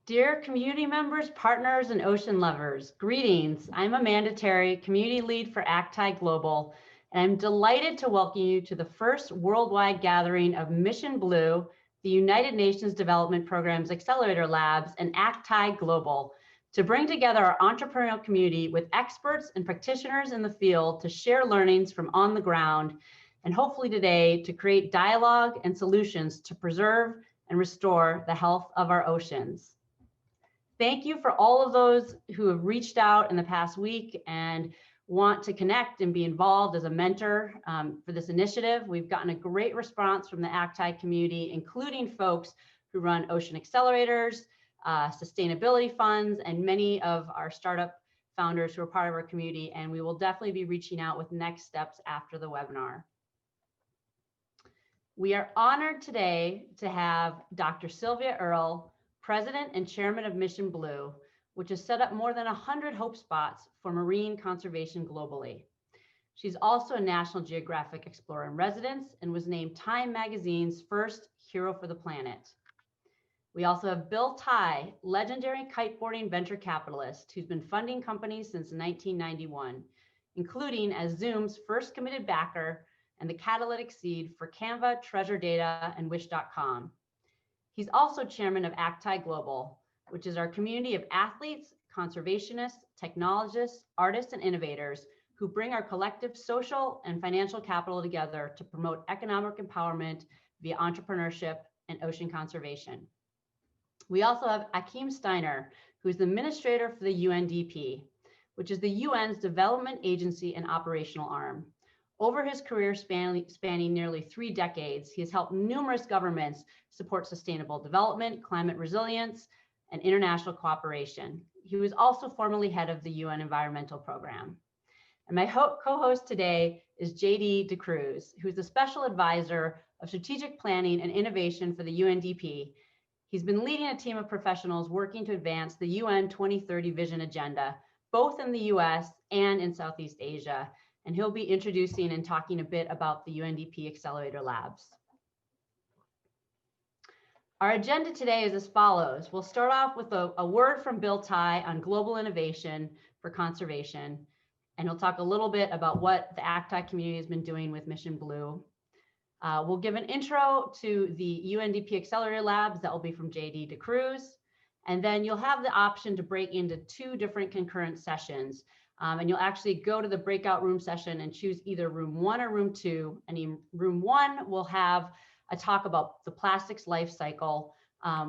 Dear community members, partners, and ocean lovers, greetings. I'm Amanda Terry, Community Lead for ACTAI Global, and I'm delighted to welcome you to the first worldwide gathering of Mission Blue, the United Nations Development Program's Accelerator Labs, and ACTAI Global, to bring together our entrepreneurial community with experts and practitioners in the field to share learnings from on the ground, and hopefully today to create dialogue and solutions to preserve and restore the health of our oceans. Thank you for all of those who have reached out in the past week and want to connect and be involved as a mentor for this initiative. We've gotten a great response from the ACTAI community, including folks who run ocean accelerators, sustainability funds, and many of our startup founders who are part of our community. And we will definitely be reaching out with next steps after the webinar. We are honored today to have Dr. Sylvia Earle, President and Chairman of Mission Blue, which has set up more than 100 hope spots for marine conservation globally. She's also a National Geographic Explorer in Residence and was named Time Magazine's first Hero for the Planet. We also have Bill Tai, legendary kiteboarding venture capitalist who's been funding companies since 1991, including as Zoom's first committed backer and the catalytic seed for Canva, Treasure Data, and Wish.com. He's also chairman of ACTAI Global, which is our community of athletes, conservationists, technologists, artists, and innovators who bring our collective social and financial capital together to promote economic empowerment via entrepreneurship and ocean conservation. We also have Achim Steiner, who is the administrator for the UNDP, which is the UN's development agency and operational arm. Over his career spanning nearly 3 decades, he has helped numerous governments support sustainable development, climate resilience, and international cooperation. He was also formerly head of the UN Environmental Program. And my co-host today is JD DeCruz, who is the Special Advisor of Strategic Planning and Innovation for the UNDP. He's been leading a team of professionals working to advance the UN 2030 Vision Agenda, both in the US and in Southeast Asia. And he'll be introducing and talking a bit about the UNDP Accelerator Labs. Our agenda today is as follows. We'll start off with a word from Bill Tai on global innovation for conservation, and he'll talk a little bit about what the ACTAI community has been doing with Mission Blue. We'll give an intro to the UNDP Accelerator Labs. That will be from JD DeCruz. And then you'll have the option to break into 2 different concurrent sessions. And you'll actually go to the breakout room session and choose either room 1 or room 2. And in room 1, we'll have a talk about the plastics life cycle,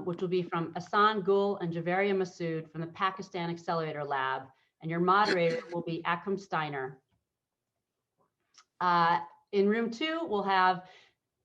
which will be from Ahsan Gul and Javaria Masood from the Pakistan Accelerator Lab. And your moderator will be Achim Steiner. In room 2, we'll have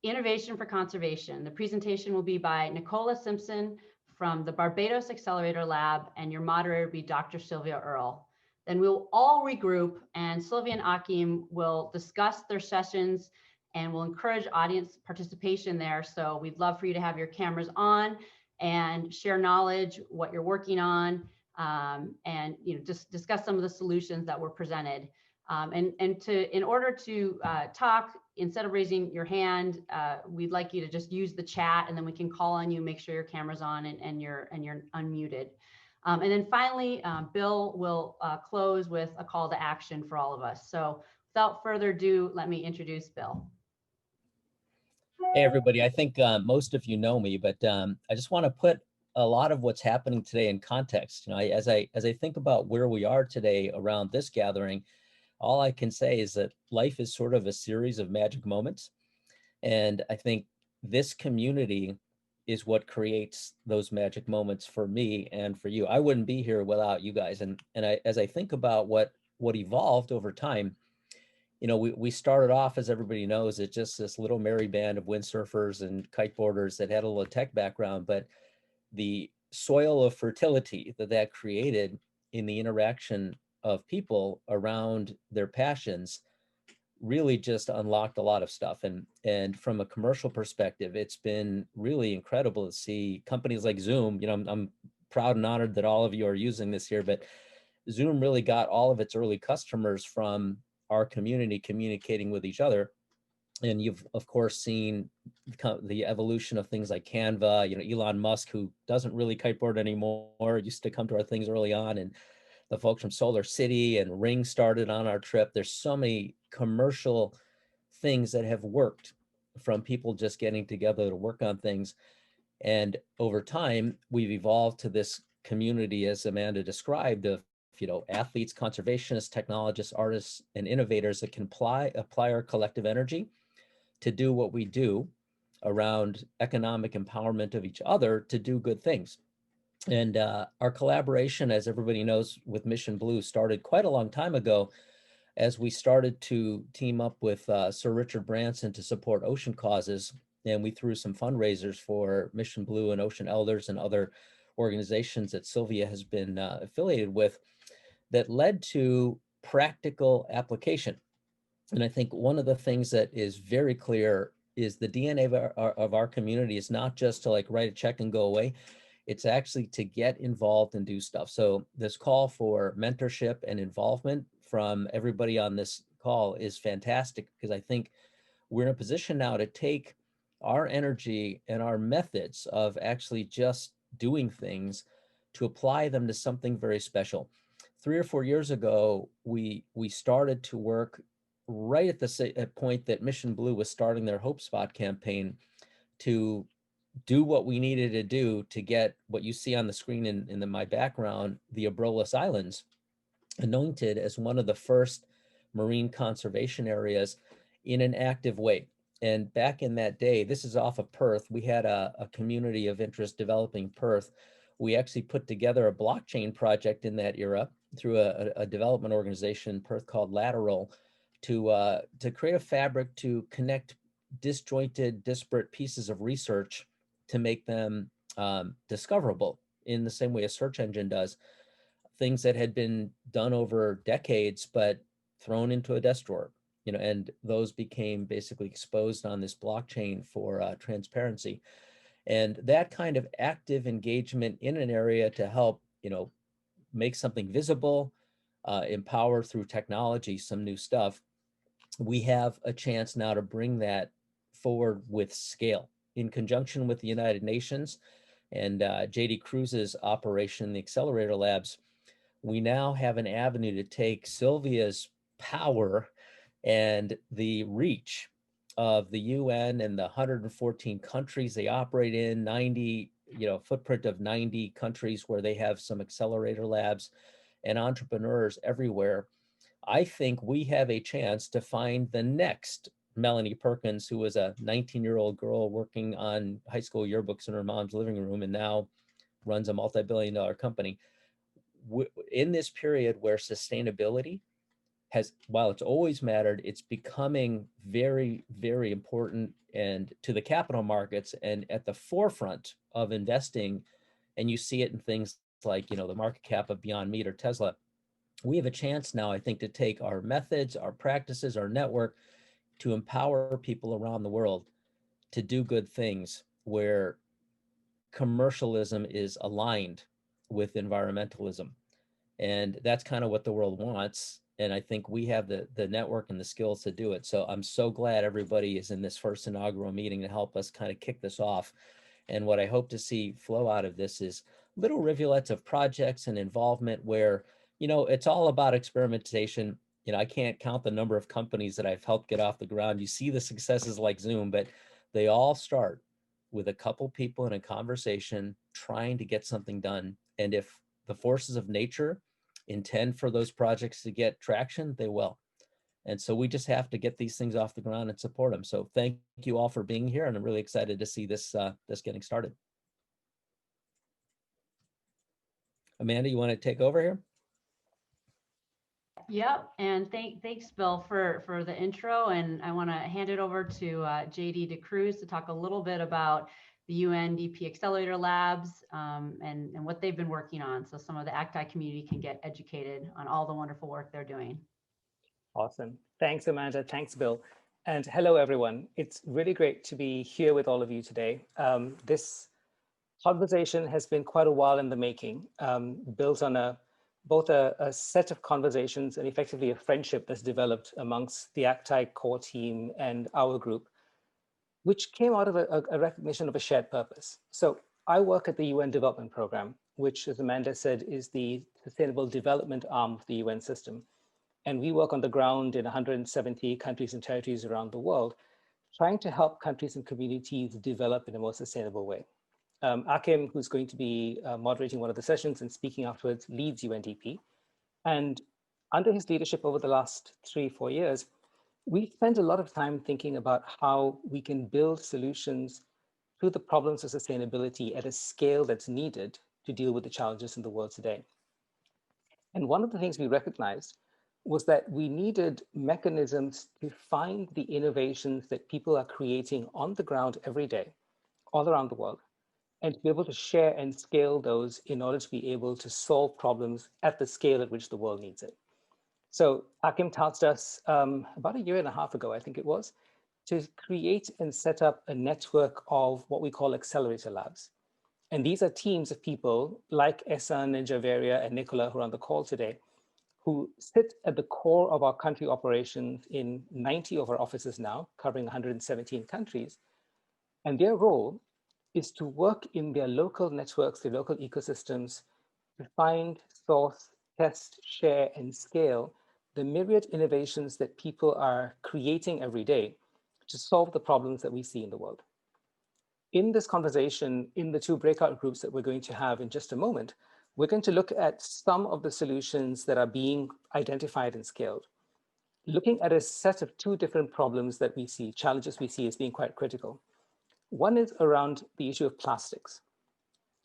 Innovation for Conservation. The presentation will be by Nicola Simpson from the Barbados Accelerator Lab, and your moderator will be Dr. Sylvia Earle. Then we'll all regroup, and Sylvia and Achim will discuss their sessions, and we'll encourage audience participation there. So we'd love for you to have your cameras on and share knowledge, what you're working on, and just discuss some of the solutions that were presented. In order to talk, instead of raising your hand, we'd like you to just use the chat, and then we can call on you, make sure your camera's on and you're unmuted. And then finally, Bill will close with a call to action for all of us. So without further ado, let me introduce Bill. Hey, everybody. I think most of you know me, but I just want to put a lot of what's happening today in context. As I think about where we are today around this gathering, all I can say is that life is sort of a series of magic moments. And I think this community is what creates those magic moments for me and for you. I wouldn't be here without you guys. And as I think about what evolved over time, we started off, as everybody knows, as just this little merry band of windsurfers and kiteboarders that had a little tech background, but the soil of fertility that created in the interaction of people around their passions really just unlocked a lot of stuff. And from a commercial perspective, it's been really incredible to see companies like Zoom. I'm proud and honored that all of you are using this here, but Zoom really got all of its early customers from our community communicating with each other. And you've, of course, seen the evolution of things like Canva, Elon Musk, who doesn't really kiteboard anymore, used to come to our things early on, and the folks from Solar City and Ring started on our trip. There's so many commercial things that have worked from people just getting together to work on things. And over time, we've evolved to this community, as Amanda described, of athletes, conservationists, technologists, artists, and innovators that can apply our collective energy to do what we do around economic empowerment of each other to do good things. And our collaboration, as everybody knows, with Mission Blue started quite a long time ago, as we started to team up with Sir Richard Branson to support ocean causes. And we threw some fundraisers for Mission Blue and Ocean Elders and other organizations that Sylvia has been affiliated with, that led to practical application. And I think one of the things that is very clear is the DNA of our community is not just to like write a check and go away. It's actually to get involved and do stuff. So this call for mentorship and involvement from everybody on this call is fantastic, because I think we're in a position now to take our energy and our methods of actually just doing things to apply them to something very special. 3 or 4 years ago, we started to work right at the point that Mission Blue was starting their Hope Spot campaign to do what we needed to do to get what you see on the screen in my background, the Abrolhos Islands, anointed as one of the first marine conservation areas in an active way. And back in that day, this is off of Perth, we had a community of interest developing Perth. We actually put together a blockchain project in that era through a development organization, Perth, called Lateral, to create a fabric to connect disjointed, disparate pieces of research to make them discoverable in the same way a search engine does. Things that had been done over decades, but thrown into a desk drawer, and those became basically exposed on this blockchain for transparency. And that kind of active engagement in an area to help, make something visible, empower through technology, some new stuff. We have a chance now to bring that forward with scale in conjunction with the United Nations and JD Cruz's operation, the Accelerator Labs. We now have an avenue to take Sylvia's power and the reach of the UN and the 114 countries they operate in, 90, footprint of 90 countries where they have some accelerator labs and entrepreneurs everywhere. I think we have a chance to find the next Melanie Perkins, who was a 19-year-old girl working on high school yearbooks in her mom's living room and now runs a multi-billion-dollar company. In this period where sustainability has, while it's always mattered, it's becoming very, very important and to the capital markets and at the forefront of investing. And you see it in things like, the market cap of Beyond Meat or Tesla. We have a chance now, I think, to take our methods, our practices, our network to empower people around the world to do good things where commercialism is aligned with environmentalism. And that's kind of what the world wants. And I think we have the network and the skills to do it. So I'm so glad everybody is in this first inaugural meeting to help us kind of kick this off. And what I hope to see flow out of this is little rivulets of projects and involvement where, it's all about experimentation. I can't count the number of companies that I've helped get off the ground. You see the successes like Zoom, but they all start with a couple people in a conversation trying to get something done. And if the forces of nature intend for those projects to get traction, they will. And so we just have to get these things off the ground and support them. So thank you all for being here. And I'm really excited to see this getting started. Amanda, you want to take over here? Yep, and thanks, Bill, for the intro. And I want to hand it over to JD DeCruz to talk a little bit about the UNDP Accelerator Labs and what they've been working on, so some of the ACTAI community can get educated on all the wonderful work they're doing. Awesome. Thanks, Amanda. Thanks, Bill. And hello, everyone. It's really great to be here with all of you today. This conversation has been quite a while in the making, built on a both a set of conversations and effectively a friendship that's developed amongst the ACTAI core team and our group, which came out of a recognition of a shared purpose. So I work at the UN Development Program, which, as Amanda said, is the sustainable development arm of the UN system. And we work on the ground in 170 countries and territories around the world, trying to help countries and communities develop in a more sustainable way. Achim, who's going to be moderating one of the sessions and speaking afterwards, leads UNDP. And under his leadership over the last 3-4 years, we spent a lot of time thinking about how we can build solutions to the problems of sustainability at a scale that's needed to deal with the challenges in the world today. And one of the things we recognized was that we needed mechanisms to find the innovations that people are creating on the ground every day, all around the world, and to be able to share and scale those in order to be able to solve problems at the scale at which the world needs it. So Achim tasked us about 1.5 years ago, I think it was, to create and set up a network of what we call accelerator labs. And these are teams of people like Ehsan and Javeria and Nicola, who are on the call today, who sit at the core of our country operations in 90 of our offices now, covering 117 countries. And their role is to work in their local networks, their local ecosystems, to find, source, test, share, and scale the myriad innovations that people are creating every day to solve the problems that we see in the world. In this conversation, in the 2 breakout groups that we're going to have in just a moment, we're going to look at some of the solutions that are being identified and scaled, looking at a set of 2 different problems that we see, challenges we see as being quite critical. One is around the issue of plastics.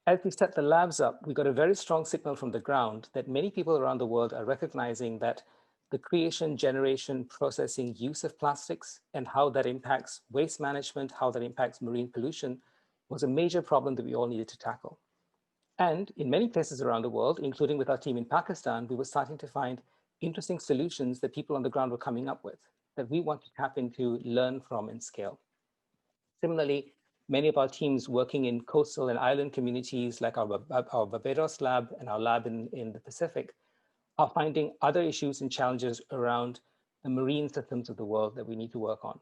As we set the labs up, we got a very strong signal from the ground that many people around the world are recognizing that the creation, generation, processing, use of plastics and how that impacts waste management, how that impacts marine pollution was a major problem that we all needed to tackle. And in many places around the world, including with our team in Pakistan, we were starting to find interesting solutions that people on the ground were coming up with that we want to tap into, learn from, and scale. Similarly, many of our teams working in coastal and island communities like our Barbados lab and our lab in the Pacific are finding other issues and challenges around the marine systems of the world that we need to work on.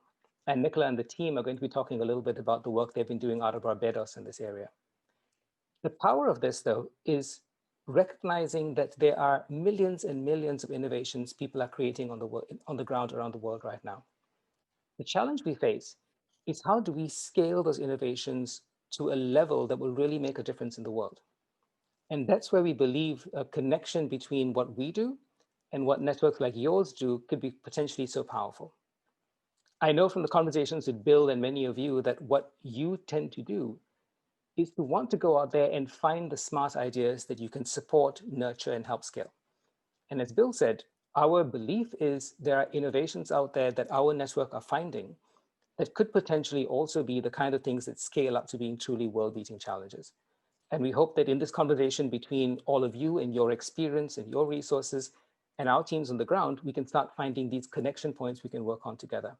And Nicola and the team are going to be talking a little bit about the work they've been doing out of Barbados in this area. The power of this, though, is recognizing that there are millions and millions of innovations people are creating on the ground around the world right now. The challenge we face is how do we scale those innovations to a level that will really make a difference in the world? And that's where we believe a connection between what we do and what networks like yours do could be potentially so powerful. I know from the conversations with Bill and many of you that what you tend to do is to want to go out there and find the smart ideas that you can support, nurture, and help scale. And as Bill said, our belief is there are innovations out there that our network are finding that could potentially also be the kind of things that scale up to being truly world-beating challenges. And we hope that in this conversation between all of you and your experience and your resources and our teams on the ground, we can start finding these connection points we can work on together.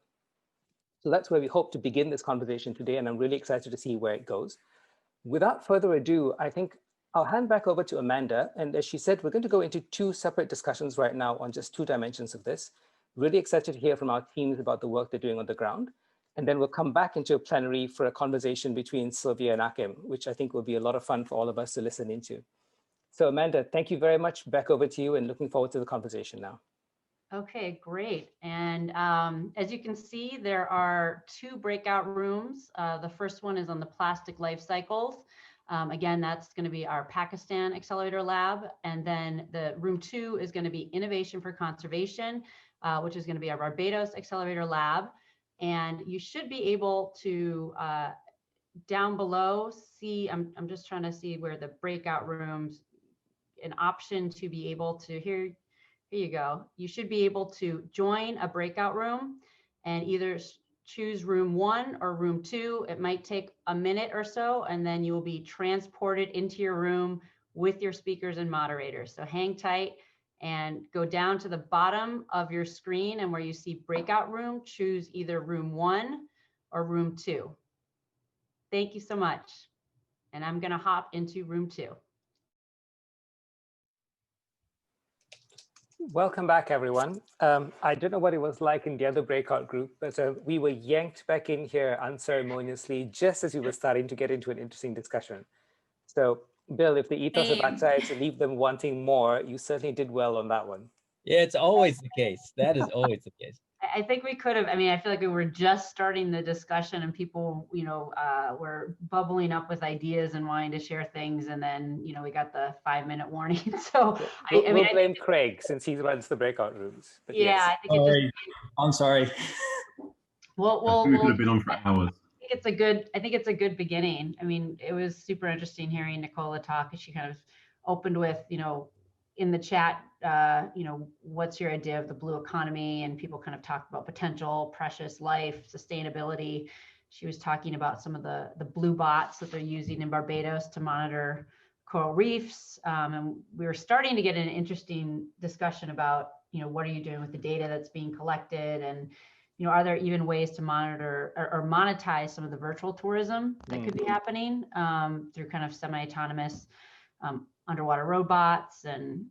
So that's where we hope to begin this conversation today, and I'm really excited to see where it goes. Without further ado, I think I'll hand back over to Amanda. And as she said, we're going to go into 2 separate discussions right now on just 2 dimensions of this. Really excited to hear from our teams about the work they're doing on the ground. And then we'll come back into a plenary for a conversation between Sylvia and Achim, which I think will be a lot of fun for all of us to listen into. So Amanda, thank you very much. Back over to you and looking forward to the conversation now. Okay, great. And as you can see, there are 2 breakout rooms. The first one is on the plastic life cycles. Again, that's going to be our Pakistan Accelerator Lab. And then the room 2 is going to be Innovation for Conservation, which is going to be our Barbados Accelerator Lab. And you should be able to, down below, see, I'm just trying to see where the breakout rooms, an option to be able to, here you go. You should be able to join a breakout room and either choose room 1 or room 2. It might take a minute or so, and then you will be transported into your room with your speakers and moderators. So hang tight and go down to the bottom of your screen, and where you see breakout room, choose either room 1 or room 2. Thank you so much. And I'm going to hop into room 2. Welcome back, everyone. I don't know what it was like in the other breakout group, but we were yanked back in here unceremoniously just as we were starting to get into an interesting discussion. So, Bill, if the ethos of ACTAI is to leave them wanting more, you certainly did well on that one. Yeah, it's always the case. That is always the case. I think we could have, I mean, I feel like we were just starting the discussion and people, were bubbling up with ideas and wanting to share things. And then, we got the 5-minute warning. So We'll blame Craig since he runs the breakout rooms. But yeah, yes. I think I'm sorry. Well, we could have been on for hours. I think it's a good beginning. I mean, it was super interesting hearing Nicola talk, and she kind of opened with, in the chat, what's your idea of the blue economy? And people kind of talked about potential, precious life, sustainability. She was talking about some of the blue bots that they're using in Barbados to monitor coral reefs. And we were starting to get an interesting discussion about, what are you doing with the data that's being collected? And, are there even ways to monitor or monetize some of the virtual tourism that could be happening through kind of semi-autonomous underwater robots and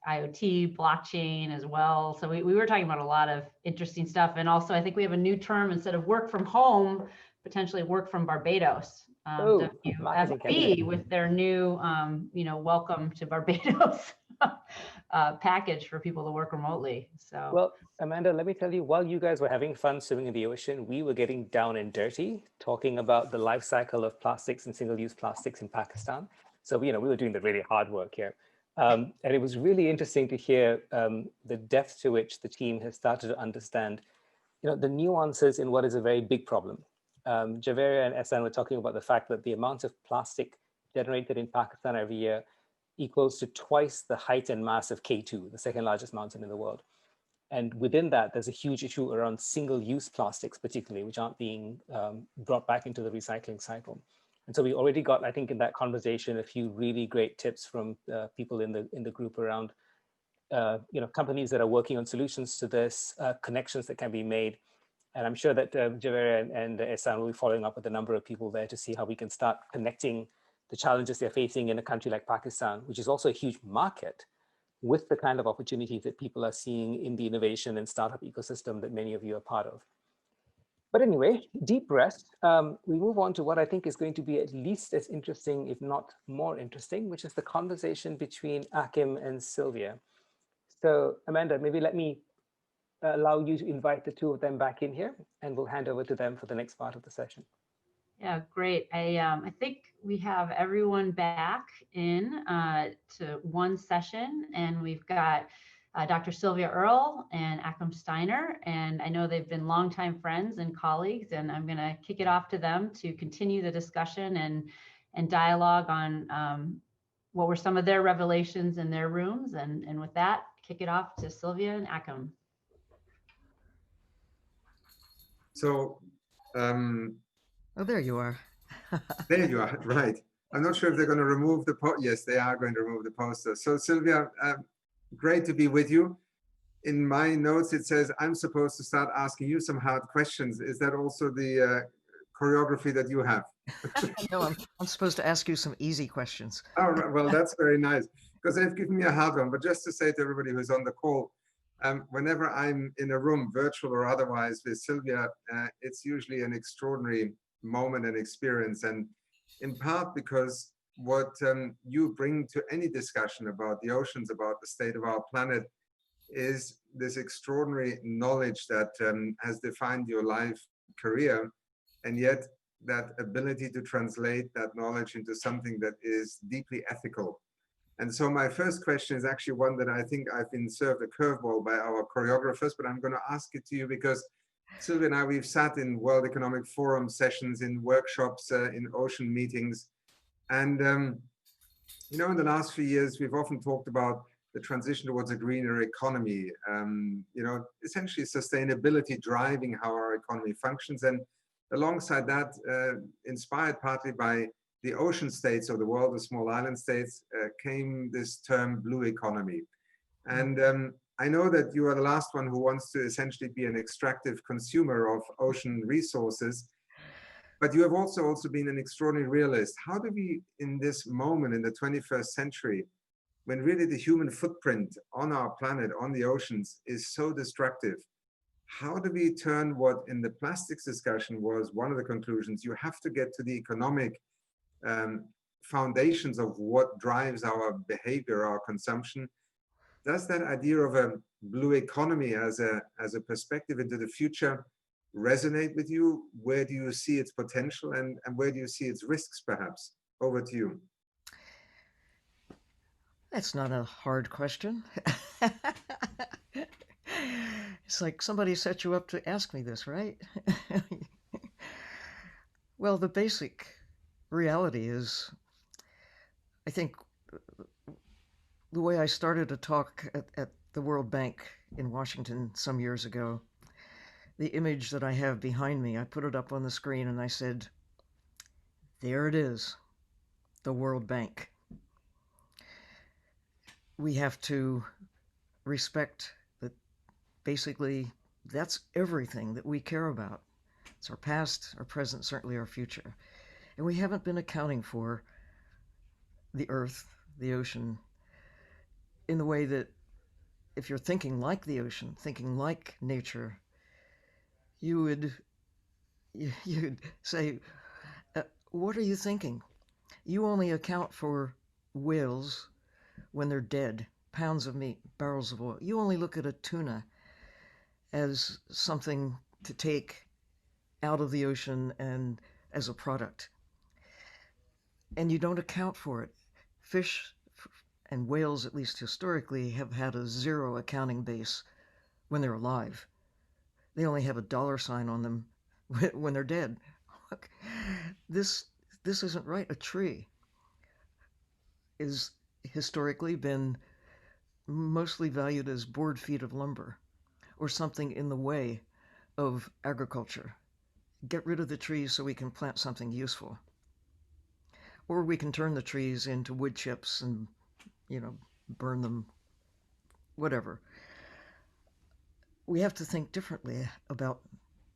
IoT, blockchain as well. So we were talking about a lot of interesting stuff. And also, I think we have a new term instead of work from home, potentially work from Barbados. WFB with their new, welcome to Barbados package for people to work remotely. So, well, Amanda, let me tell you, while you guys were having fun swimming in the ocean, we were getting down and dirty talking about the life cycle of plastics and single-use plastics in Pakistan. So, we were doing the really hard work here. And it was really interesting to hear the depth to which the team has started to understand, the nuances in what is a very big problem. Javeria and Ehsan were talking about the fact that the amount of plastic generated in Pakistan every year equals to twice the height and mass of K2, the second largest mountain in the world. And within that, there's a huge issue around single-use plastics, particularly, which aren't being brought back into the recycling cycle. And so we already got, I think, in that conversation, a few really great tips from people in the group around, companies that are working on solutions to this, connections that can be made. And I'm sure that Javeria and Ehsan will be following up with a number of people there to see how we can start connecting the challenges they're facing in a country like Pakistan, which is also a huge market, with the kind of opportunities that people are seeing in the innovation and startup ecosystem that many of you are part of. But anyway, deep breath. We move on to what I think is going to be at least as interesting, if not more interesting, which is the conversation between Achim and Sylvia. So Amanda, maybe let me allow you to invite the two of them back in here, and we'll hand over to them for the next part of the session. Yeah, great. I think we have everyone back in to one session, and we've got Dr. Sylvia Earle and Achim Steiner, and I know they've been longtime friends and colleagues, and I'm going to kick it off to them to continue the discussion and dialogue on what were some of their revelations in their rooms, and with that, kick it off to Sylvia and Achim. So, oh, there you are. there you are, right. I'm not sure if they're going to remove the poster. Yes, they are going to remove the poster. So Sylvia, great to be with you. In my notes, it says I'm supposed to start asking you some hard questions. Is that also the choreography that you have? No, I'm supposed to ask you some easy questions. Oh, right. Well, that's very nice, because they've given me a hard one. But just to say to everybody who's on the call, whenever I'm in a room, virtual or otherwise, with Sylvia, it's usually an extraordinary moment and experience. And in part because what you bring to any discussion about the oceans, about the state of our planet, is this extraordinary knowledge that has defined your life career, and yet that ability to translate that knowledge into something that is deeply ethical. And so my first question is actually one that I think I've been served a curveball by our choreographers, but I'm going to ask it to you because Sylvia and I, we've sat in World Economic Forum sessions, in workshops, in ocean meetings. And, in the last few years, we've often talked about the transition towards a greener economy, essentially sustainability driving how our economy functions. And alongside that, inspired partly by the ocean states of the world, the small island states, came this term blue economy. And I know that you are the last one who wants to essentially be an extractive consumer of ocean resources, but you have also been an extraordinary realist. How do we, in this moment, in the 21st century, when really the human footprint on our planet, on the oceans, is so destructive. How do we turn what in the plastics discussion was one of the conclusions? You have to get to the economic foundations of what drives our behavior, our consumption. Does that idea of a blue economy as a perspective into the future resonate with you? Where do you see its potential, and where do you see its risks, perhaps? Over to you. That's not a hard question. It's like somebody set you up to ask me this, right? Well, the basic reality is, I think the way I started a talk at the World Bank in Washington some years ago, the image that I have behind me, I put it up on the screen and I said, there it is, the World Bank. We have to respect that basically that's everything that we care about. It's our past, our present, certainly our future. And we haven't been accounting for the earth, the ocean, in the way that if you're thinking like the ocean, thinking like nature, you'd say, what are you thinking? You only account for whales when they're dead, pounds of meat, barrels of oil. You only look at a tuna as something to take out of the ocean and as a product. And you don't account for it. Fish and whales, at least historically, have had a zero accounting base when they're alive. They only have a dollar sign on them when they're dead. Look, this isn't right. A tree is historically been mostly valued as board feet of lumber or something in the way of agriculture. Get rid of the trees so we can plant something useful. Or we can turn the trees into wood chips and, burn them, whatever. We have to think differently about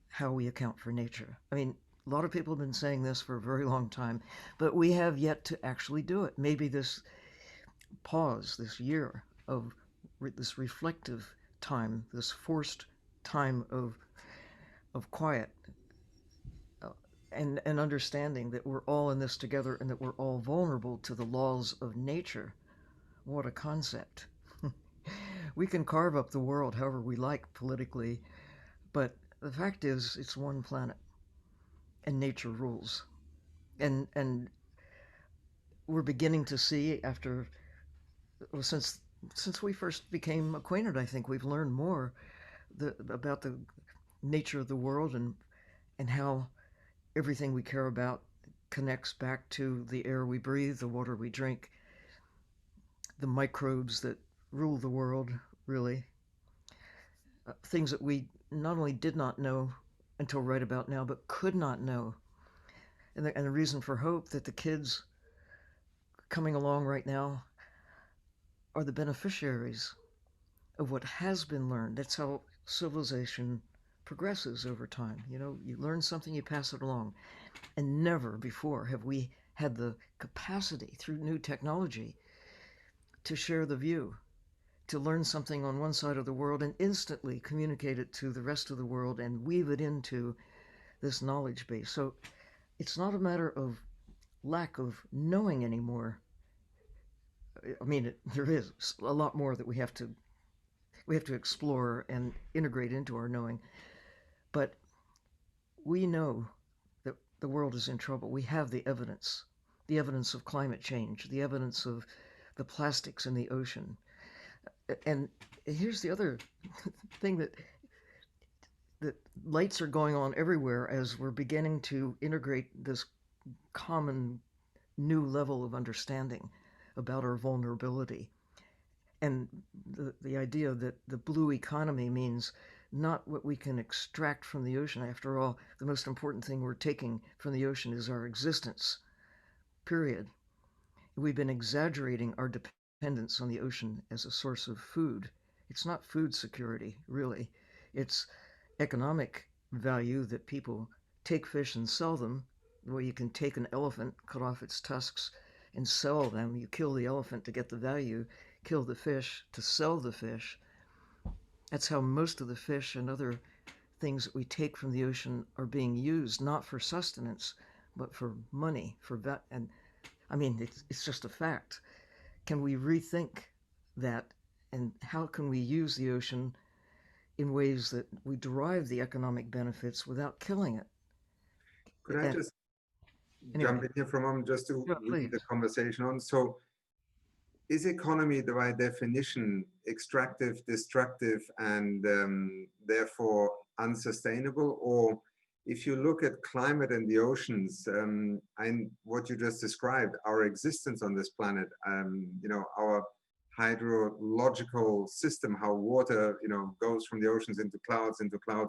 how we account for nature. I mean, a lot of people have been saying this for a very long time, but we have yet to actually do it. Maybe this pause, this year of this reflective time, this forced time of quiet, and understanding that we're all in this together and that we're all vulnerable to the laws of nature. What a concept. We can carve up the world however we like politically, but the fact is it's one planet and nature rules. And we're beginning to see since we first became acquainted, I think we've learned more about the nature of the world and how everything we care about connects back to the air we breathe, the water we drink, the microbes that rule the world, really. Things that we not only did not know until right about now, but could not know. And the reason for hope that the kids coming along right now are the beneficiaries of what has been learned. That's how civilization progresses over time. You learn something, you pass it along. And never before have we had the capacity through new technology to share the view, to learn something on one side of the world and instantly communicate it to the rest of the world and weave it into this knowledge base. So it's not a matter of lack of knowing anymore. I mean, there is a lot more that we have to explore and integrate into our knowing. But we know that the world is in trouble. We have the evidence of climate change, the evidence of the plastics in the ocean. And here's the other thing, that lights are going on everywhere as we're beginning to integrate this common new level of understanding about our vulnerability. And the idea that the blue economy means not what we can extract from the ocean. After all, the most important thing we're taking from the ocean is our existence, period. We've been exaggerating our dependence on the ocean as a source of food. It's not food security, really. It's economic value that people take fish and sell them, the way you can take an elephant, cut off its tusks, and sell them. You kill the elephant to get the value, kill the fish to sell the fish. That's how most of the fish and other things that we take from the ocean are being used, not for sustenance, but for money, and I mean, it's just a fact. Can we rethink that, and how can we use the ocean in ways that we derive the economic benefits without killing it? Could I And just anyway, jump in here for a moment just to yeah, lead please. the conversation on? So is economy, by definition, extractive, destructive, and therefore unsustainable? Or if you look at climate and the oceans, and what you just described, our existence on this planet, our hydrological system, how water, goes from the oceans into clouds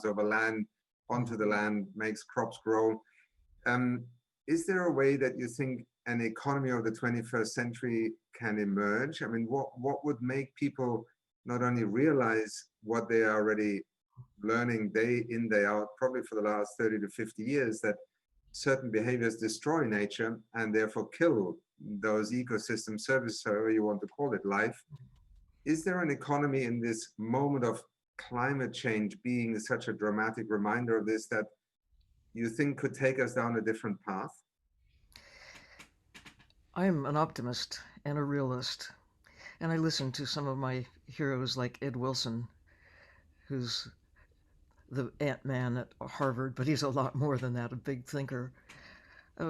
over land, onto the land, makes crops grow. Is there a way that you think an economy of the 21st century can emerge? I mean, what would make people not only realize what they are already learning day in, day out, probably for the last 30 to 50 years, that certain behaviors destroy nature and therefore kill those ecosystem services, however you want to call it, life. Is there an economy in this moment of climate change being such a dramatic reminder of this that you think could take us down a different path? I'm an optimist and a realist, and I listen to some of my heroes like Ed Wilson, who's the Ant-Man at Harvard, but he's a lot more than that, a big thinker.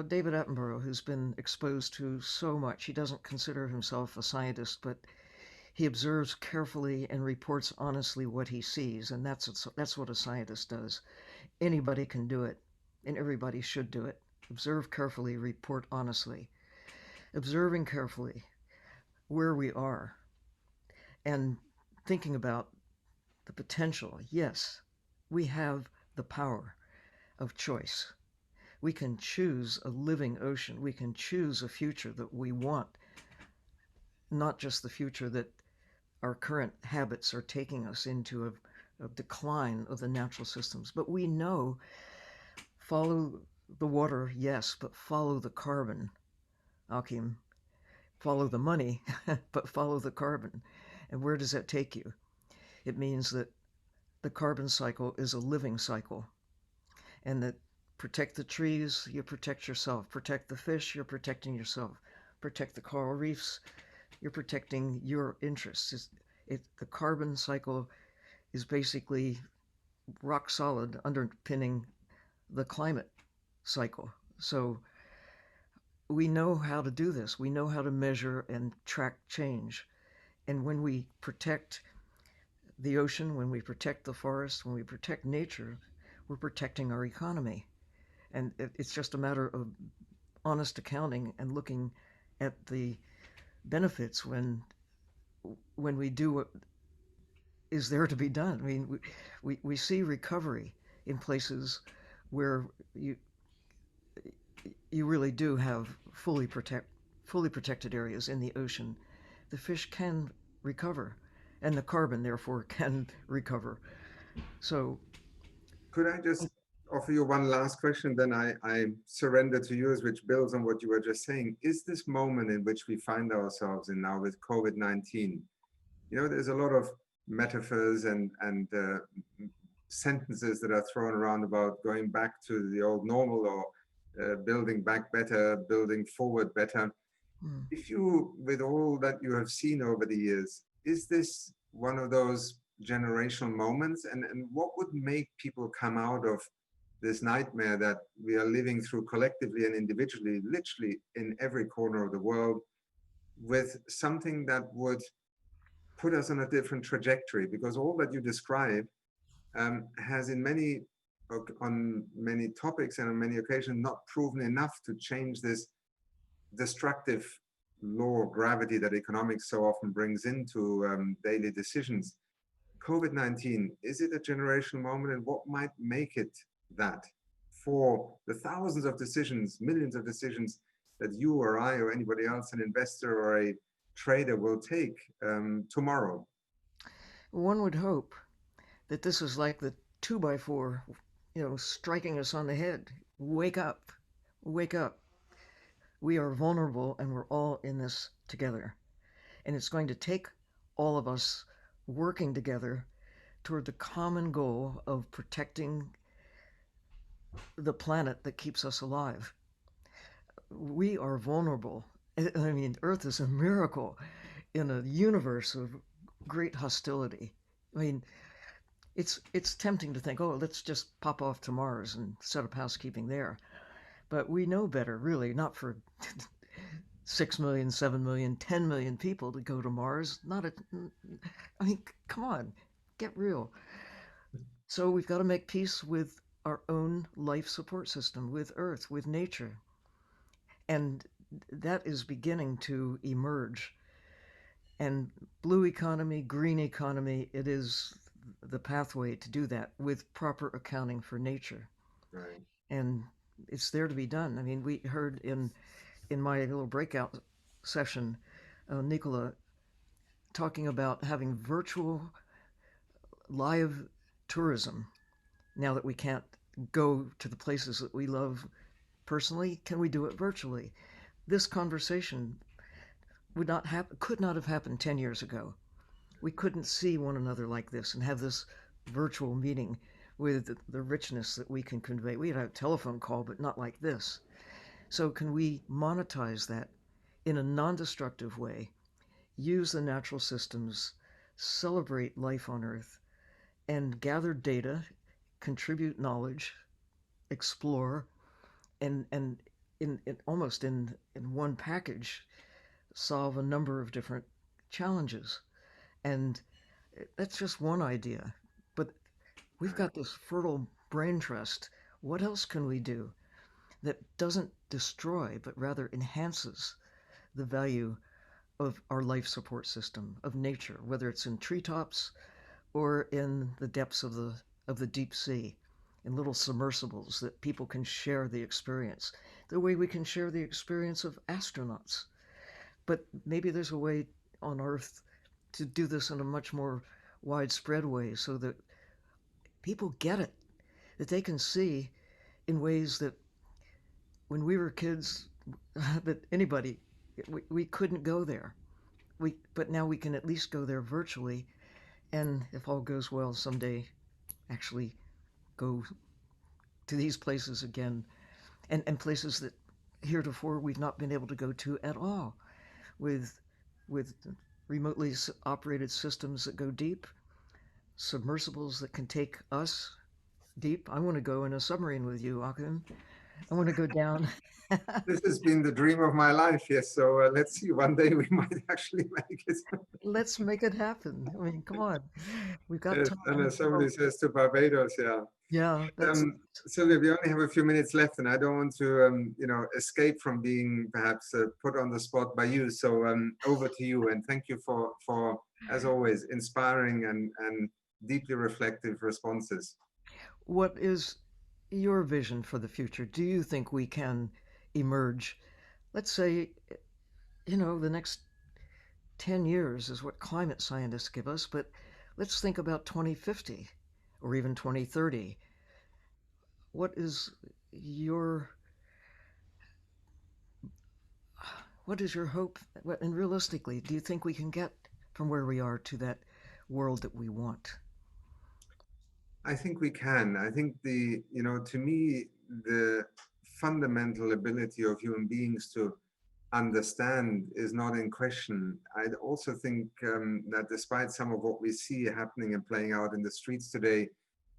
David Attenborough, who's been exposed to so much. He doesn't consider himself a scientist, but he observes carefully and reports honestly what he sees, and that's what a scientist does. Anybody can do it, and everybody should do it. Observe carefully, report honestly. Observing carefully where we are and thinking about the potential. Yes, we have the power of choice. We can choose a living ocean. We can choose a future that we want, not just the future that our current habits are taking us into a decline of the natural systems. But we know, follow the water, yes, but follow the carbon, Achim. Follow the money, but follow the carbon. And where does that take you? It means that the carbon cycle is a living cycle, and that protect the trees, you protect yourself. Protect the fish, you're protecting yourself. Protect the coral reefs, you're protecting your interests. The carbon cycle is basically rock solid, underpinning the climate cycle. So we know how to do this. We know how to measure and track change. And when we protect the ocean, when we protect the forest, when we protect nature, we're protecting our economy. And it's just a matter of honest accounting and looking at the benefits when we do what is there to be done. I mean, we see recovery in places where you really do have fully protected areas in the ocean. The fish can recover, and the carbon therefore can recover. So Could I just offer you one last question? Then I surrender to yours, which builds on what you were just saying. Is this moment in which we find ourselves in now with COVID-19, there's a lot of metaphors and sentences that are thrown around about going back to the old normal, or building back better, building forward better. If you, with all that you have seen over the years, is this one of those generational moments? And what would make people come out of this nightmare that we are living through collectively and individually, literally in every corner of the world, with something that would put us on a different trajectory? Because all that you describe has on many topics and on many occasions not proven enough to change this destructive law of gravity that economics so often brings into daily decisions. COVID-19, is it a generational moment, and what might make it that for the thousands of decisions, millions of decisions that you or I or anybody else, an investor or a trader, will take tomorrow? one would hope that this is like the 2x4, striking us on the head. Wake up, wake up. We are vulnerable and we're all in this together. And it's going to take all of us working together toward the common goal of protecting the planet that keeps us alive. We are vulnerable. I mean, Earth is a miracle in a universe of great hostility. I mean, it's tempting to think, oh, let's just pop off to Mars and set up housekeeping there. But we know better, really, not for 6 million, 7 million, 10 million people to go to Mars. I mean, come on, get real. So we've got to make peace with our own life support system, with Earth, with nature. And that is beginning to emerge. And blue economy, green economy, it is the pathway to do that with proper accounting for nature. Right. And it's there to be done. I mean, we heard in my little breakout session, Nicola talking about having virtual live tourism. Now that we can't go to the places that we love personally, can we do it virtually? This conversation could not have happened 10 years ago. We couldn't see one another like this and have this virtual meeting with the richness that we can convey. We had a telephone call, but not like this. So can we monetize that in a non-destructive way, use the natural systems, celebrate life on Earth, and gather data, contribute knowledge, explore, and in almost in one package, solve a number of different challenges. And that's just one idea. But we've got this fertile brain trust. What else can we do that doesn't destroy, but rather enhances the value of our life support system, of nature, whether it's in treetops or in the depths of the deep sea, in little submersibles that people can share the experience, the way we can share the experience of astronauts. But maybe there's a way on Earth to do this in a much more widespread way so that people get it, that they can see in ways that when we were kids, that anybody, we couldn't go there. But now we can at least go there virtually, and if all goes well, someday actually go to these places again, and places that heretofore we've not been able to go to at all, with remotely operated systems that go deep, submersibles that can take us deep. I want to go in a submarine with you, Achim. I want to go down. This has been the dream of my life, yes. So let's see, one day we might actually make it. Let's make it happen. I mean, come on. We've got Yes, time. and as somebody says to Barbados, yeah. Yeah, that's Sylvia, we only have a few minutes left, and I don't want to, escape from being perhaps put on the spot by you. So over to you, and thank you for as always, inspiring and deeply reflective responses. what is your vision for the future? Do you think we can emerge? Let's say, the next 10 years is what climate scientists give us, but let's think about 2050 or even 2030. What is your hope? And realistically, do you think we can get from where we are to that world that we want? I think we can. I think to me, the fundamental ability of human beings to understand is not in question. I also think that despite some of what we see happening and playing out in the streets today,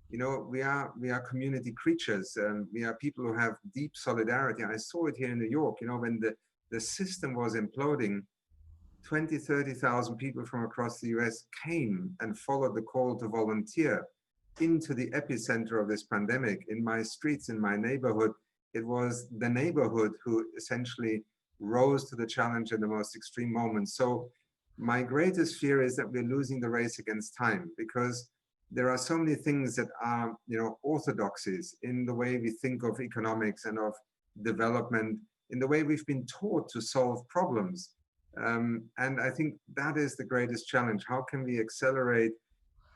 we are community creatures. We are people who have deep solidarity. I saw it here in New York, when the system was imploding, 20, 30,000 people from across the US came and followed the call to volunteer into the epicenter of this pandemic. In my streets, in my neighborhood, it was the neighborhood who essentially rose to the challenge in the most extreme moments. So my greatest fear is that we're losing the race against time, because there are so many things that are, orthodoxies in the way we think of economics and of development, in the way we've been taught to solve problems. And I think that is the greatest challenge. How can we accelerate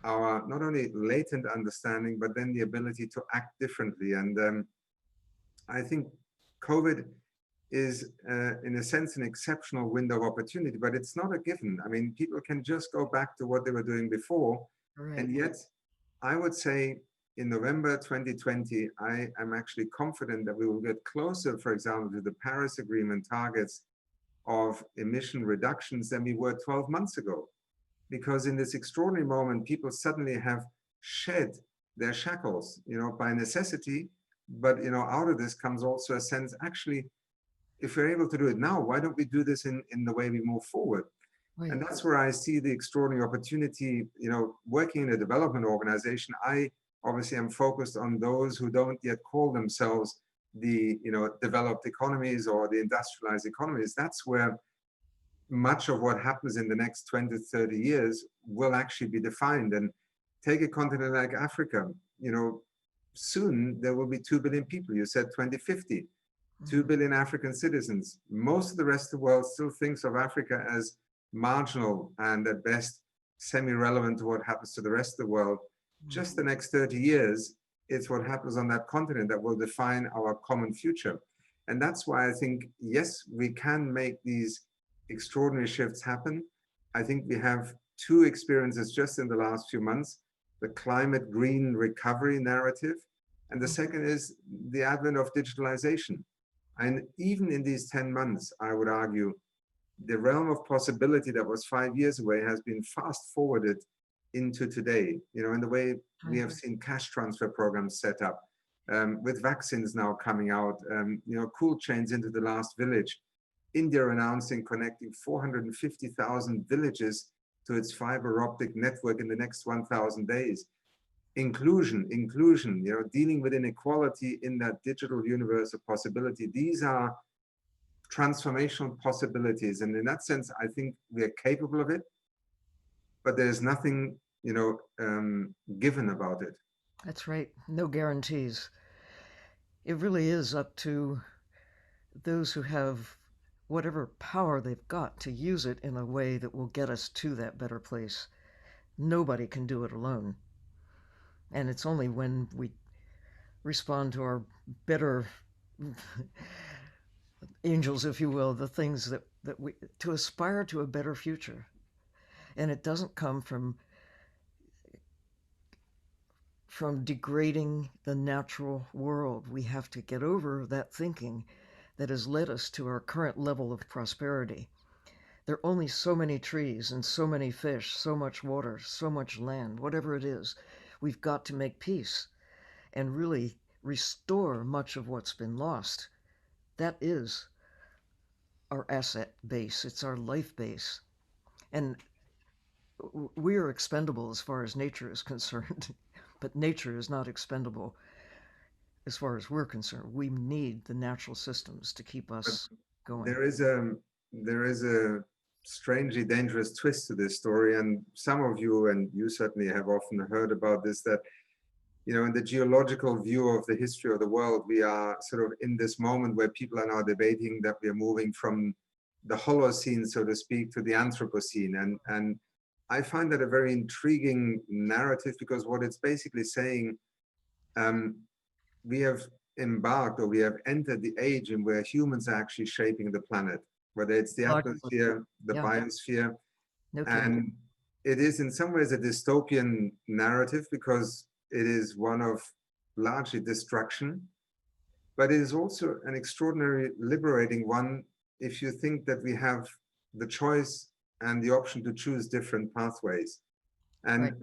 our not only latent understanding, but then the ability to act differently? And I think COVID is in a sense an exceptional window of opportunity, but it's not a given. I mean, people can just go back to what they were doing before. Right. And yet I would say in November 2020, I am actually confident that we will get closer, for example, to the Paris Agreement targets of emission reductions than we were 12 months ago. Because in this extraordinary moment, people suddenly have shed their shackles, by necessity. But, out of this comes also a sense, actually, if we're able to do it now, why don't we do this in the way we move forward? Right. And that's where I see the extraordinary opportunity, working in a development organization. I obviously am focused on those who don't yet call themselves the, developed economies or the industrialized economies. That's where much of what happens in the next 20 to 30 years will actually be defined. And take a continent like Africa, soon there will be 2 billion people. You said 2050, 2 billion African citizens. Most of the rest of the world still thinks of Africa as marginal and at best semi-relevant to what happens to the rest of the world. Just the next 30 years, it's what happens on that continent that will define our common future. And that's why I think, yes, we can make these extraordinary shifts happen. I think we have two experiences just in the last few months: the climate green recovery narrative, and the second is the advent of digitalization. And even in these 10 months, I would argue, the realm of possibility that was 5 years away has been fast forwarded into today, in the way we have seen cash transfer programs set up, with vaccines now coming out, cool chains into the last village. India announcing connecting 450,000 villages to its fiber optic network in the next 1,000 days. Inclusion, dealing with inequality in that digital universe of possibility. These are transformational possibilities. And in that sense, I think we are capable of it, but there's nothing, given about it. That's right. No guarantees. It really is up to those who have whatever power they've got to use it in a way that will get us to that better place. Nobody can do it alone. And it's only when we respond to our better angels, if you will, the things that we, to aspire to a better future. And it doesn't come from degrading the natural world. We have to get over that thinking that has led us to our current level of prosperity. There are only so many trees and so many fish, so much water, so much land, whatever it is. We've got to make peace and really restore much of what's been lost. That is our asset base. It's our life base. And we are expendable as far as nature is concerned, but nature is not expendable as far as we're concerned. We need the natural systems to keep us going. There is a strangely dangerous twist to this story, and some of you, and you certainly have often heard about this, that in the geological view of the history of the world, we are sort of in this moment where people are now debating that we are moving from the Holocene, so to speak, to the Anthropocene. And I find that a very intriguing narrative, because what it's basically saying, we have embarked, or we have entered the age in where humans are actually shaping the planet, whether it's the atmosphere, the biosphere. No kidding. And it is in some ways a dystopian narrative, because it is one of largely destruction, but it is also an extraordinary liberating one if you think that we have the choice and the option to choose different pathways. And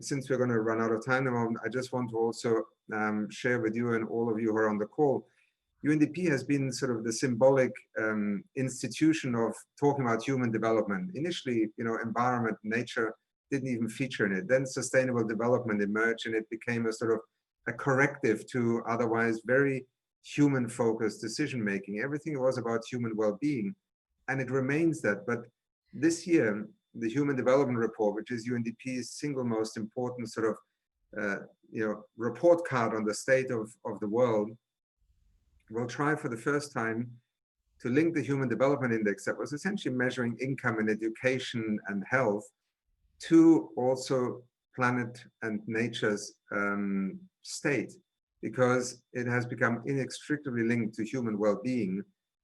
since we're going to run out of time at the moment, I just want to also share with you and all of you who are on the call, UNDP has been sort of the symbolic institution of talking about human development. Initially, environment, nature didn't even feature in it. Then sustainable development emerged, and it became a sort of a corrective to otherwise very human-focused decision-making. Everything was about human well-being, and it remains that. But this year, the Human Development Report, which is UNDP's single most important sort of report card on the state of the world, will try for the first time to link the Human Development Index, that was essentially measuring income and education and health, to also planet and nature's state, because it has become inextricably linked to human well-being.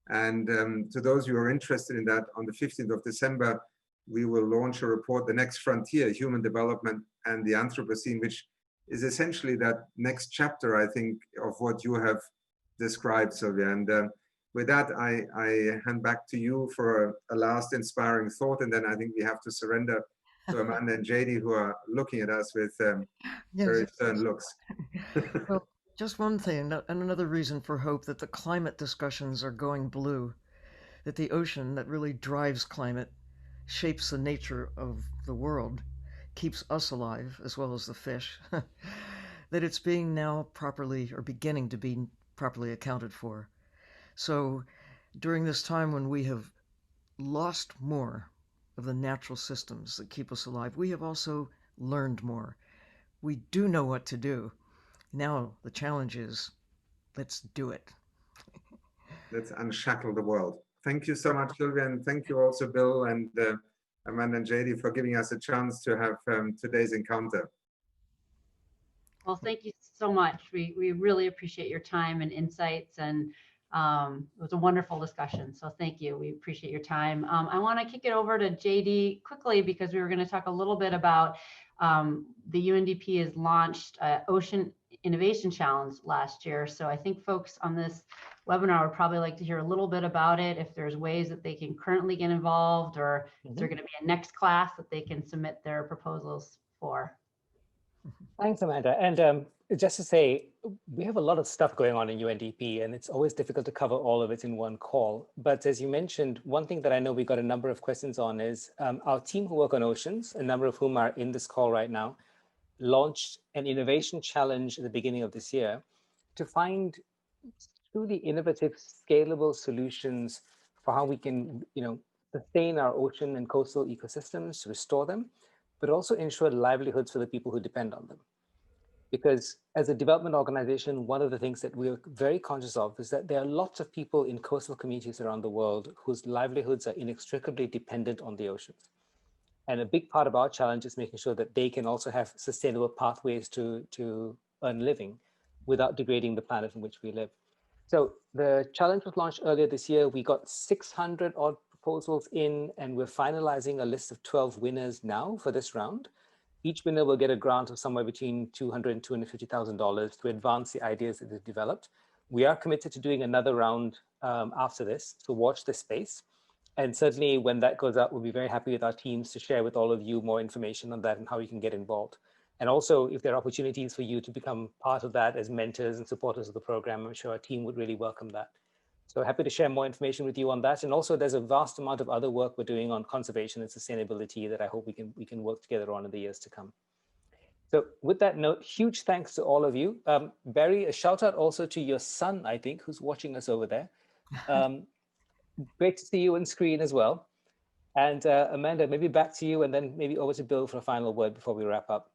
And to those who are interested in that, on the 15th of December, we will launch a report, The Next Frontier, Human Development and the Anthropocene, which is essentially that next chapter, I think, of what you have described, Sylvia. And with that, I hand back to you for a last inspiring thought. And then I think we have to surrender to Amanda and JD, who are looking at us with very stern looks. Well, just one thing, and another reason for hope, that the climate discussions are going blue, that the ocean that really drives climate, shapes the nature of the world, keeps us alive as well as the fish, that it's being now properly, or beginning to be properly accounted for. So during this time when we have lost more of the natural systems that keep us alive, we have also learned more. We do know what to do. Now the challenge is, let's do it. Let's unshackle the world. Thank you so much, Sylvia, and thank you also, Bill and Amanda and JD, for giving us a chance to have today's encounter. Well, thank you so much. We really appreciate your time and insights, and it was a wonderful discussion. So thank you. We appreciate your time. I want to kick it over to JD quickly, because we were going to talk a little bit about the UNDP has launched Ocean Innovation Challenge last year. So I think folks on this webinar would probably like to hear a little bit about it, if there's ways that they can currently get involved, or is there going to be a next class that they can submit their proposals for? Thanks, Amanda. And just to say, we have a lot of stuff going on in UNDP, and it's always difficult to cover all of it in one call. But as you mentioned, one thing that I know we got a number of questions on is our team who work on oceans, a number of whom are in this call right now, launched an innovation challenge at the beginning of this year to find truly innovative, scalable solutions for how we can, sustain our ocean and coastal ecosystems, restore them, but also ensure livelihoods for the people who depend on them. Because as a development organization, one of the things that we're very conscious of is that there are lots of people in coastal communities around the world whose livelihoods are inextricably dependent on the oceans. And a big part of our challenge is making sure that they can also have sustainable pathways to earn living without degrading the planet in which we live. So the challenge was launched earlier this year. We got 600 odd proposals in, and we're finalizing a list of 12 winners now for this round. Each winner will get a grant of somewhere between $200,000 and $250,000 to advance the ideas that they've developed. We are committed to doing another round after this, so watch this space. And certainly when that goes out, we'll be very happy with our teams to share with all of you more information on that and how you can get involved. And also, if there are opportunities for you to become part of that as mentors and supporters of the program, I'm sure our team would really welcome that. So happy to share more information with you on that. And also, there's a vast amount of other work we're doing on conservation and sustainability that I hope we can work together on in the years to come. So with that note, huge thanks to all of you. Barry, a shout out also to your son, I think, who's watching us over there. Great to see you on screen as well. And Amanda, maybe back to you, and then maybe over to Bill for a final word before we wrap up.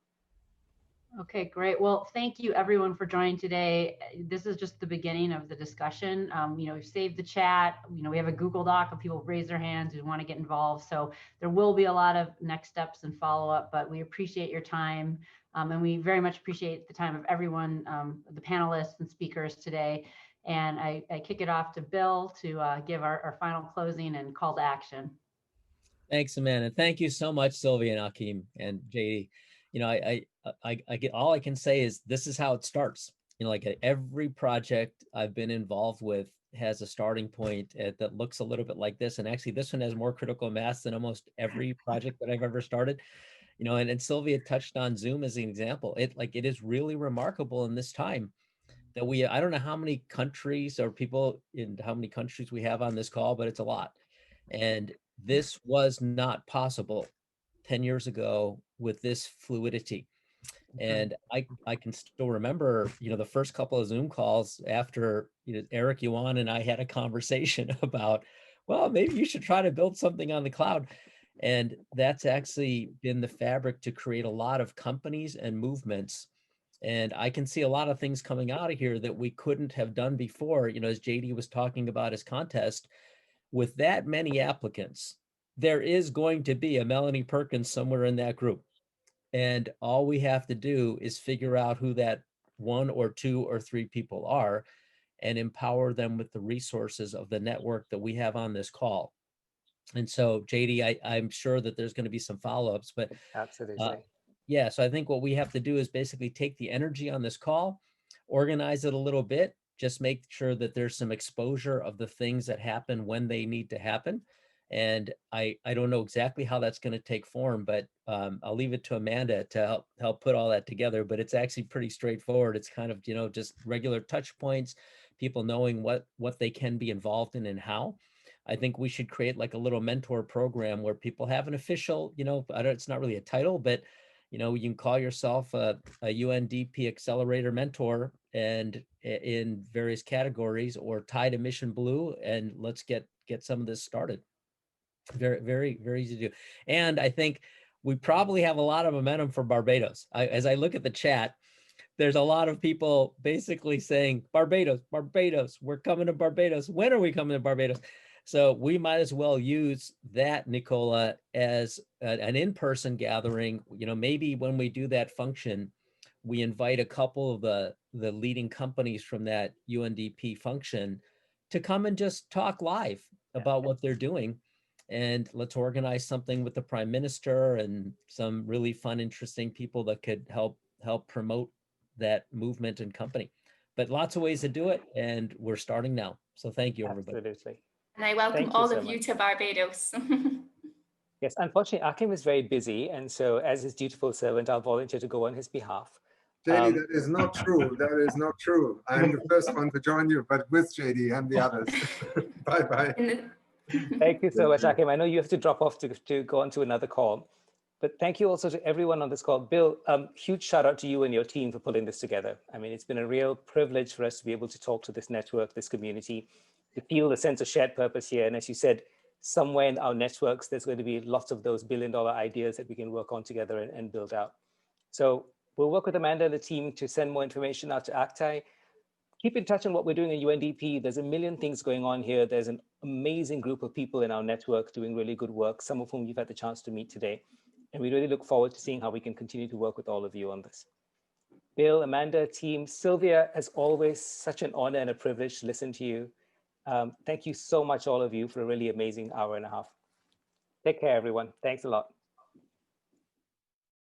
Okay, great. Well, thank you everyone for joining today. This is just the beginning of the discussion. We've saved the chat. We have a Google Doc of people raise their hands who want to get involved. So there will be a lot of next steps and follow up, but we appreciate your time. And we very much appreciate the time of everyone, the panelists and speakers today. And I kick it off to Bill to give our final closing and call to action. Thanks, Amanda. Thank you so much, Sylvia and Achim and JD. I get, all I can say is this is how it starts. Like every project I've been involved with has a starting point that looks a little bit like this. And actually this one has more critical mass than almost every project that I've ever started. And Sylvia touched on Zoom as an example. It is really remarkable in this time that I don't know how many countries or people in how many countries we have on this call, but it's a lot. And this was not possible 10 years ago with this fluidity. And I can still remember, the first couple of Zoom calls after, Eric Yuan and I had a conversation about, well, maybe you should try to build something on the cloud. And that's actually been the fabric to create a lot of companies and movements. And I can see a lot of things coming out of here that we couldn't have done before, as JD was talking about his contest. With that many applicants, there is going to be a Melanie Perkins somewhere in that group. And all we have to do is figure out who that one or two or three people are. and empower them with the resources of the network that we have on this call. And so, JD, I'm sure that there's going to be some follow-ups, but Absolutely. yeah, so I think what we have to do is basically take the energy on this call, organize it a little bit, just make sure that there's some exposure of the things that happen when they need to happen. And I don't know exactly how that's going to take form, but I'll leave it to Amanda to help put all that together. But it's actually pretty straightforward. It's kind of, just regular touch points, people knowing what they can be involved in and how. I think we should create like a little mentor program where people have an official, it's not really a title, but you can call yourself a UNDP accelerator mentor and in various categories, or tie to Mission Blue, and let's get some of this started. Very, very, very easy to do. And I think we probably have a lot of momentum for Barbados. As I look at the chat, there's a lot of people basically saying, Barbados, Barbados, we're coming to Barbados. When are we coming to Barbados? So we might as well use that, Nicola, as an in-person gathering. Maybe when we do that function, we invite a couple of the leading companies from that UNDP function to come and just talk live about what they're doing. And let's organize something with the Prime Minister and some really fun, interesting people that could help promote that movement and company. But lots of ways to do it, and we're starting now. So thank you, everybody. Absolutely. And I welcome all of you to Barbados. Yes, unfortunately, Achim is very busy, and so as his dutiful servant, I'll volunteer to go on his behalf. JD, that is not true. That is not true. I'm the first one to join you, but with JD and the others. Bye-bye. Thank you so much, Achim. I know you have to drop off to go on to another call, but thank you also to everyone on this call. Bill, huge shout out to you and your team for pulling this together. I mean, it's been a real privilege for us to be able to talk to this network, this community, to feel the sense of shared purpose here. And as you said, somewhere in our networks, there's going to be lots of those billion-dollar ideas that we can work on together and build out. So we'll work with Amanda and the team to send more information out to ACTAI. Keep in touch on what we're doing in UNDP. There's a million things going on here. There's an amazing group of people in our network doing really good work, some of whom you've had the chance to meet today. And we really look forward to seeing how we can continue to work with all of you on this. Bill, Amanda, team, Sylvia, as always, such an honor and a privilege to listen to you. Thank you so much, all of you, for a really amazing hour and a half. Take care, everyone. Thanks a lot.